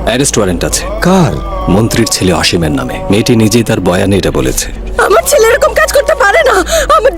Arrest warrant আছে। কার? মন্ত্রীর ছেলে অসীমের নামে। মেয়েটি নিজেই তার বয়ানে এটা বলেছে। আমার ছেলে এরকম কাজ করতে পারে না। আমার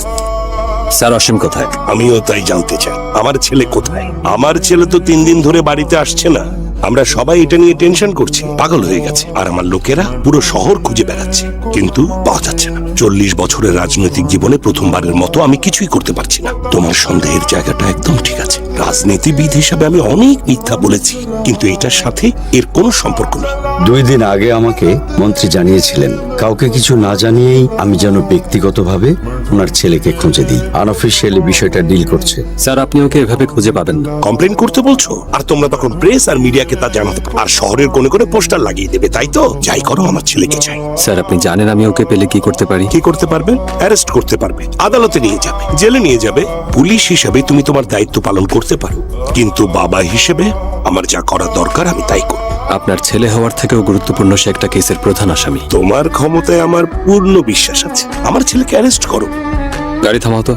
স্যার, অসীম কোথায়? আমিও তাই জানতে চাই, আমার ছেলে কোথায়? আমার ছেলে তো 3 দিন ধরে বাড়িতে আসছে না। আমরা সবাই এটা নিয়ে টেনশন করছি, পাগল হয়ে গেছে। আর আমার লোকেরা পুরো শহর খুঁজে বেড়াচ্ছে, কিন্তু পাওয়া যাচ্ছে না। 40 বছরের রাজনৈতিক জীবনে প্রথমবারের মতো আমি কিছুই করতে পারছি না। তোমার সন্দেহের জায়গাটা একদম ঠিক আছে। রাজনীতিবিদ হিসাবে আমি অনেক মিথ্যা বলেছি, কিন্তু এটার সাথে এর কোনো সম্পর্ক নেই। 2 দিন আগে আমাকে মন্ত্রী জানিয়েছিলেন কাউকে কিছু না জানিয়েই আমি যেন ব্যক্তিগতভাবে ওনার ছেলেকে খুঁজে দিই। আনঅফিসিয়ালি বিষয়টা ডিল করছে। স্যার, আপনি ওকে এভাবে খুঁজে পাবেন না। কমপ্লেন করতে বলছো, আর তোমরা তখন প্রেস আর মিডিয়াকে তা জানাতে পারো, আর শহরের কোণে কোণে পোস্টার লাগিয়ে দেবে, তাই তো? যাই করো, আমার ছেলেকে চাই। স্যার, আপনি জানেন আমি ওকে পেলে কি করতে পারি? কি করতে পারবে? অ্যারেস্ট করতে পারবে, আদালতে নিয়ে যাবে, জেলে নিয়ে যাবে। পুলিশ হিসেবে তুমি তোমার দায়িত্ব পালন করতে পারো, কিন্তু বাবা হিসেবে আমার যা করা দরকার আমি তাই করব। আপনার ছেলে হওয়ার থেকেও গুরুত্বপূর্ণ সে একটা কেসের প্রধান আসামি। তোমার ক্ষমতায় আমার পূর্ণ বিশ্বাস আছে। আমার ছেলেকে অ্যারেস্ট করো। গাড়ি থামাও তো।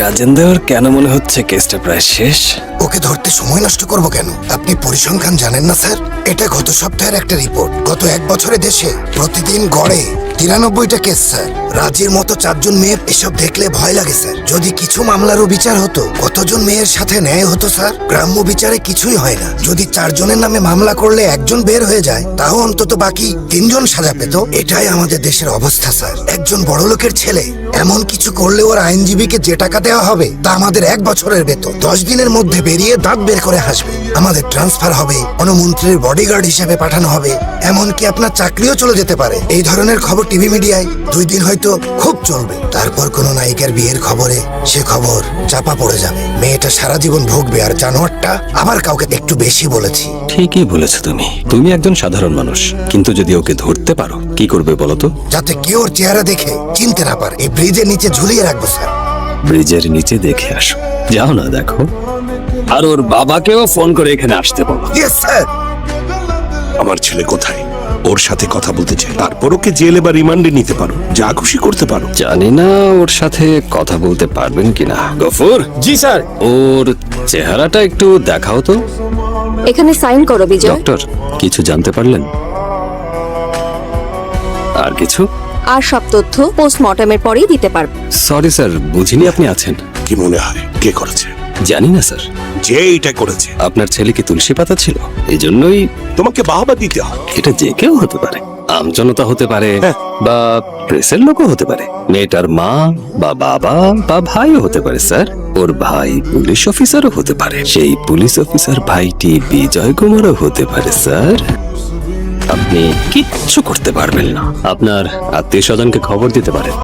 রাজেন্দ্র, কেন মনে হচ্ছে কেসটা প্রায় শেষ? ওকে ধরতে সময় নষ্ট করব কেন? আপনি পরিসংখ্যান জানেন না স্যার? এটা গত সপ্তাহের একটা রিপোর্ট। গত 1 বছরে দেশে প্রতিদিন গড়ে 93টা কেস স্যার। রাজির মতো 4 জন মেয়ে, এসব দেখলে ভয় লাগে স্যার। যদি কিছু মামলারও বিচার হতো, কতজন মেয়ের সাথে ন্যায় হতো স্যার? গ্রাম্য বিচারে কিছুই হয় না। যদি 4 জনের নামে মামলা করলে 1 জন বের হয়ে যায়, তাও অন্তত বাকি 3 জন সাজা পেত। এটাই আমাদের দেশের অবস্থা স্যার। একজন বড়লোকের ছেলে এমন কিছু করলে ওর আইনজীবীকে যে টাকা দেওয়া হবে তা আমাদের 1 বছরের বেতন। 10 দিনের মধ্যে বেরিয়ে দাঁত বের করে হাসবে। আমাদের ট্রান্সফার হবে, কোনো মন্ত্রীর বডিগার্ড হিসেবে পাঠানো হবে, এমনকি আপনার চাকরিও চলে যেতে পারে। এই ধরনের খবর টিভি মিডিয়ায় 2 দিন হয়তো খুব চলবে, তারপর কোনো নায়িকার বিয়ের খবরে সে খবর চাপা পড়ে যাবে। মেয়েটা সারা জীবন ভুগবে, আর জানোয়ারটা আবার কাউকে একটু বেশি বলেছি। ঠিকই বলেছো তুমি। তুমি একজন সাধারণ মানুষ, কিন্তু যদি ওকে ধরতে পারো, কি করবে বলো তো? যাতে কেউ ওর চেহারা দেখে চিনতে না পারে। এই ব্রিজের নিচে ঝুলিয়ে রাখবো স্যার। ব্রিজের নিচে দেখে আসো। যাও না, দেখো। আর ওর বাবাকেও ফোন করে এখানে আসতে বলো। Yes sir. আমার ছেলে কোথায়? ওর সাথে কথা বলতে চাই। তারপর ওকে জেলে বা রিমান্ডে নিতে পারো, যা খুশি করতে পারো। জানি না ওর সাথে কথা বলতে পারবেন কিনা। গফুর। জি স্যার। ওর চেহারাটা একটু দেখাও তো। এখানে সাইন করো বিজয়। ডক্টর, কিছু জানতে পারলেন? আর কিছু? আর সব তথ্য পোস্টমর্টমের পরেই দিতে পারবো। সরি স্যার, বুঝিনি আপনি আছেন। কি মনে হয় কে করেছে? জানি না স্যার। যে এটা করেছে আপনার ছেলে কি তুলসী পাতা ছিল? এই জন্যই। তোমাকে বাহবা দিতে হয়। এটা যে কেউ হতে পারে। আমজনতা হতে পারে, হ্যাঁ। বা প্রেসের লোকও হতে পারে। মেয়েটার মা বা বাবা বা ভাইও হতে পারে স্যার। ওর ভাই পুলিশ অফিসারও হতে পারে। সেই পুলিশ অফিসার ভাইটি বিজয় কুমারও হতে পারে স্যার। আপনি কিচ্ছু করতে পারবেন না। আপনার আত্মীয় স্বজনকে খবর দিতে পারেন।